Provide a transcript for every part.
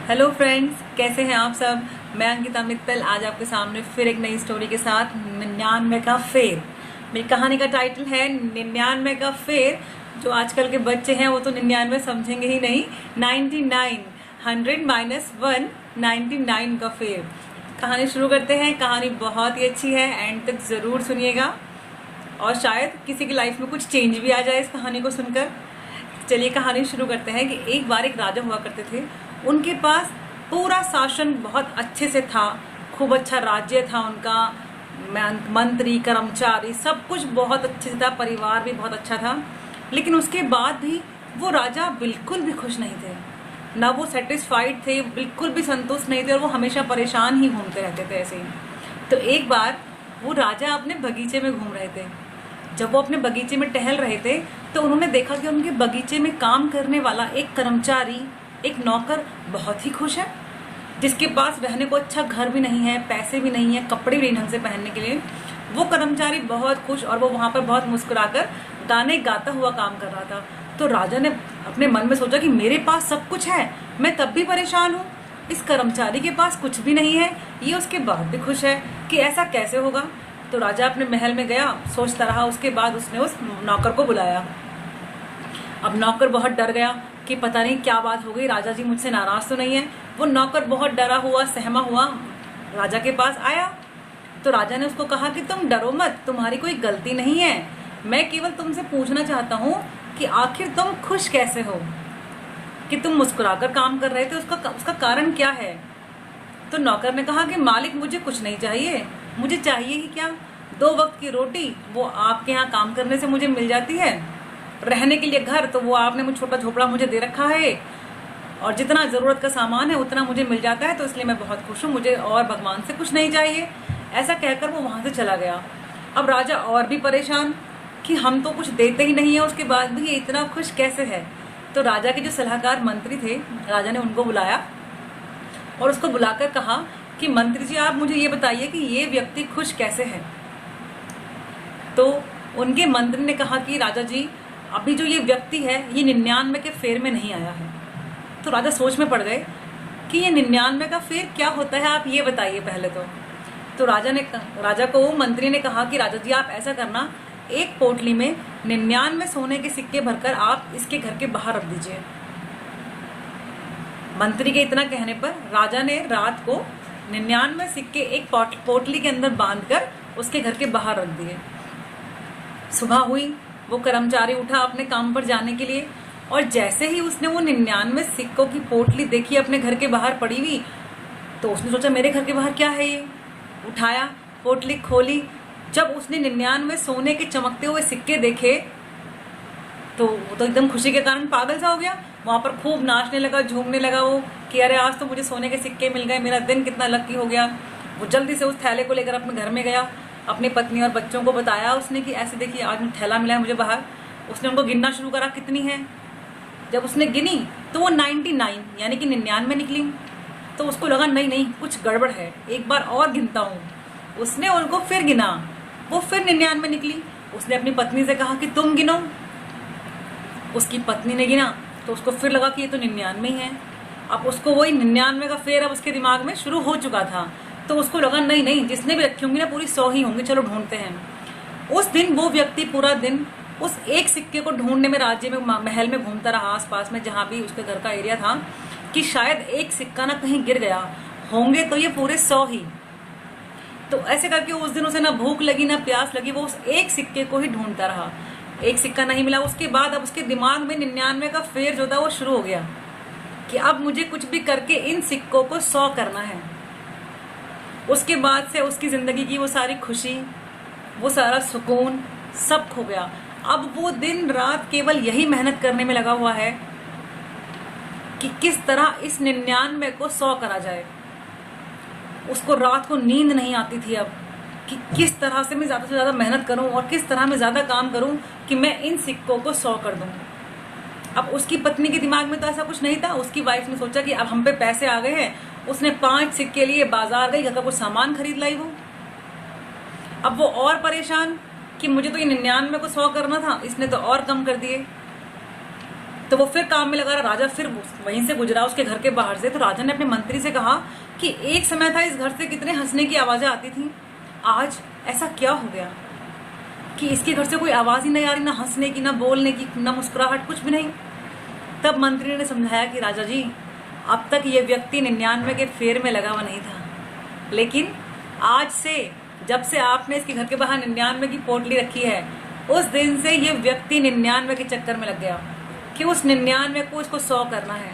Hello friends, कैसे हैं आप सब। मैं अंकिता मित्तल आज आपके सामने फिर एक नई स्टोरी के साथ 99 का फेर। मेरी कहानी का टाइटल है 99 का फेर। जो आजकल के बच्चे हैं वो तो 99 समझेंगे ही नहीं। 99 100 माइनस 1 99 का फेर। कहानी शुरू करते हैं। कहानी बहुत ही अच्छी है, एंड तक जरूर सुनिएगा और शायद किसी की लाइफ में कुछ चेंज भी आ जाए इस कहानी को सुनकर। चलिए कहानी शुरू करते हैं कि एक बार एक राजा हुआ करते थे। उनके पास पूरा शासन बहुत अच्छे से था, खूब अच्छा राज्य था उनका, मंत्री कर्मचारी सब कुछ बहुत अच्छे से था, परिवार भी बहुत अच्छा था। लेकिन उसके बाद भी वो राजा बिल्कुल भी खुश नहीं थे, ना वो सेटिस्फाइड थे, बिल्कुल भी संतुष्ट नहीं थे और वो हमेशा परेशान ही घूमते रहते थे ऐसे ही। तो एक बार वो राजा अपने बगीचे में घूम रहे थे। जब वो अपने बगीचे में टहल रहे थे तो उन्होंने देखा कि उनके बगीचे में काम करने वाला एक कर्मचारी, एक नौकर बहुत ही खुश है, जिसके पास रहने को अच्छा घर भी नहीं है, पैसे भी नहीं है, कपड़े भी नहीं ढंग से पहनने के लिए। वो कर्मचारी बहुत खुश और वो वहां पर बहुत मुस्कुराकर गाने गाता हुआ काम कर रहा था। तो राजा ने अपने मन में सोचा कि मेरे पास सब कुछ है, मैं तब भी परेशान हूँ, इस कर्मचारी के पास कुछ भी नहीं है, ये उसके बाद भी खुश है, कि ऐसा कैसे होगा। तो राजा अपने महल में गया, सोचता रहा। उसके बाद उसने उस नौकर को बुलाया। अब नौकर बहुत डर गया कि पता नहीं क्या बात हो गई, राजा जी मुझसे नाराज तो नहीं है। वो नौकर बहुत डरा हुआ, सहमा हुआ राजा के पास आया। तो राजा ने उसको कहा कि तुम डरो मत, तुम्हारी कोई गलती नहीं है, मैं केवल तुमसे पूछना चाहता हूँ कि आखिर तुम खुश कैसे हो, कि तुम मुस्कुराकर काम कर रहे थे, उसका कारण क्या है। तो नौकर ने कहा कि मालिक मुझे कुछ नहीं चाहिए, मुझे चाहिए ही क्या, 2 वक्त की रोटी वो आपके यहाँ काम करने से मुझे मिल जाती है, रहने के लिए घर तो वो आपने मुझे छोटा झोपड़ा मुझे दे रखा है, और जितना जरूरत का सामान है उतना मुझे मिल जाता है, तो इसलिए मैं बहुत खुश हूँ, मुझे और भगवान से कुछ नहीं चाहिए। ऐसा कहकर वो वहां से चला गया। अब राजा और भी परेशान कि हम तो कुछ देते ही नहीं है, उसके बाद भी ये इतना खुश कैसे है। तो राजा के जो सलाहकार मंत्री थे, राजा ने उनको बुलाया और उसको बुलाकर कहा कि मंत्री जी आप मुझे ये बताइए कि ये व्यक्ति खुश कैसे है। तो उनके मंत्री ने कहा कि राजा जी अभी जो ये व्यक्ति है ये 99 के फेर में नहीं आया है। तो राजा सोच में पड़ गए कि ये 99 का फेर क्या होता है, आप ये बताइए पहले तो राजा को मंत्री ने कहा कि राजा जी आप ऐसा करना, एक पोटली में 99 सोने के सिक्के भरकर आप इसके घर के बाहर रख दीजिए। मंत्री के इतना कहने पर राजा ने रात को 99 सिक्के एक पोटली के अंदर बांधकर उसके घर के बाहर रख दिए। सुबह हुई, वो कर्मचारी उठा अपने काम पर जाने के लिए, और जैसे ही उसने वो 99 सिक्कों की पोटली देखी अपने घर के बाहर पड़ी हुई, तो उसने सोचा मेरे घर के बाहर क्या है ये। उठाया, पोटली खोली, जब उसने 99 सोने के चमकते हुए सिक्के देखे तो वो तो एकदम खुशी के कारण पागल सा हो गया। वहां पर खूब नाचने लगा, झूमने लगा वो कि अरे आज तो मुझे सोने के सिक्के मिल गए, मेरा दिन कितना लकी हो गया। वो जल्दी से उस थैले को लेकर अपने घर में गया, अपनी पत्नी और बच्चों को बताया उसने कि ऐसे देखिए आज थैला मिला है मुझे बाहर। उसने उनको गिनना शुरू करा कितनी है। जब उसने गिनी तो वो 99 यानी कि 99 निकली। तो उसको लगा नहीं नहीं कुछ गड़बड़ है, एक बार और गिनता हूँ। उसने उनको फिर गिना, वो फिर 99 निकली। उसने अपनी पत्नी से कहा कि तुम गिनो। उसकी पत्नी ने गिना तो उसको फिर लगा कि ये तो 99 ही है। अब उसको वही 99 का फेर अब उसके दिमाग में शुरू हो चुका था। तो उसको लगा नहीं नहीं जिसने भी रखी होंगी ना पूरी 100 ही होंगी, चलो ढूंढते हैं। उस दिन वो व्यक्ति पूरा दिन उस एक सिक्के को ढूंढने में राज्य में महल में घूमता रहा, आसपास में जहां भी उसके घर का एरिया था, कि शायद एक सिक्का ना कहीं गिर गया, होंगे तो ये पूरे 100 ही। तो ऐसे करके उस दिन उसे ना भूख लगी ना प्यास लगी, वो उस एक सिक्के को ही ढूंढता रहा। एक सिक्का नहीं मिला। उसके बाद अब उसके दिमाग में 99 का फेर जो था वो शुरू हो गया कि अब मुझे कुछ भी करके इन सिक्कों को 100 करना है। उसके बाद से उसकी जिंदगी की वो सारी खुशी, वो सारा सुकून सब खो गया। अब वो दिन रात केवल यही मेहनत करने में लगा हुआ है कि किस तरह इस 99 को 100 करा जाए। उसको रात को नींद नहीं आती थी अब कि किस तरह से मैं ज्यादा से ज्यादा मेहनत करूं और किस तरह मैं ज्यादा काम करूं कि मैं इन सिक्कों को 100 कर दूं। अब उसकी पत्नी के दिमाग में तो ऐसा कुछ नहीं था। उसकी वाइफ ने सोचा कि अब हम पे पैसे आ गए हैं। उसने 5 सिक्के लिए बाजार गई, घर का कुछ सामान खरीद लाई वो। अब वो और परेशान कि मुझे तो ये 99 को 100 करना था, इसने तो और कम कर दिए। तो वो फिर काम में लगा रहा। राजा फिर वहीं से गुजरा उसके घर के बाहर से, तो राजा ने अपने मंत्री से कहा कि एक समय था इस घर से कितने हंसने की आवाजें आती थी, आज ऐसा क्या हो गया कि इसके घर से कोई आवाज ही नहीं आ रही, ना हंसने की, ना बोलने की, ना मुस्कुराहट, कुछ भी नहीं। तब मंत्री ने समझाया कि राजा जी, अब तक ये व्यक्ति 99 के फेर में लगा हुआ नहीं था, लेकिन आज से जब से आपने इसके घर के बाहर 99 की पोटली रखी है, उस दिन से ये व्यक्ति 99 के चक्कर में लग गया कि उस 99 को इसको 100 करना है।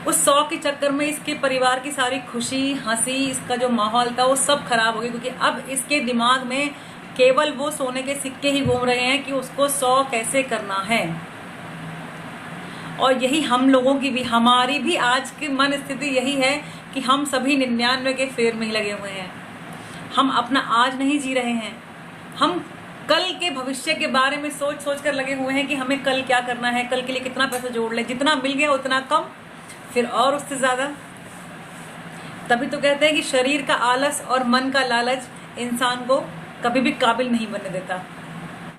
उस 100 के चक्कर में इसके परिवार की सारी खुशी, हंसी, इसका जो माहौल था वो सब खराब हो गया, क्योंकि अब इसके दिमाग में केवल वो सोने के सिक्के ही घूम रहे हैं कि उसको 100 कैसे करना है। और यही हम लोगों की भी, हमारी भी आज की मन स्थिति यही है कि हम सभी 99 के फेर में ही लगे हुए हैं। हम अपना आज नहीं जी रहे हैं, हम कल के भविष्य के बारे में सोच सोच कर लगे हुए हैं कि हमें कल क्या करना है, कल के लिए कितना पैसा जोड़ ले, जितना मिल गया उतना कम, फिर और उससे ज्यादा। तभी तो कहते हैं कि शरीर का आलस और मन का लालच इंसान को कभी भी काबिल नहीं बनने देता।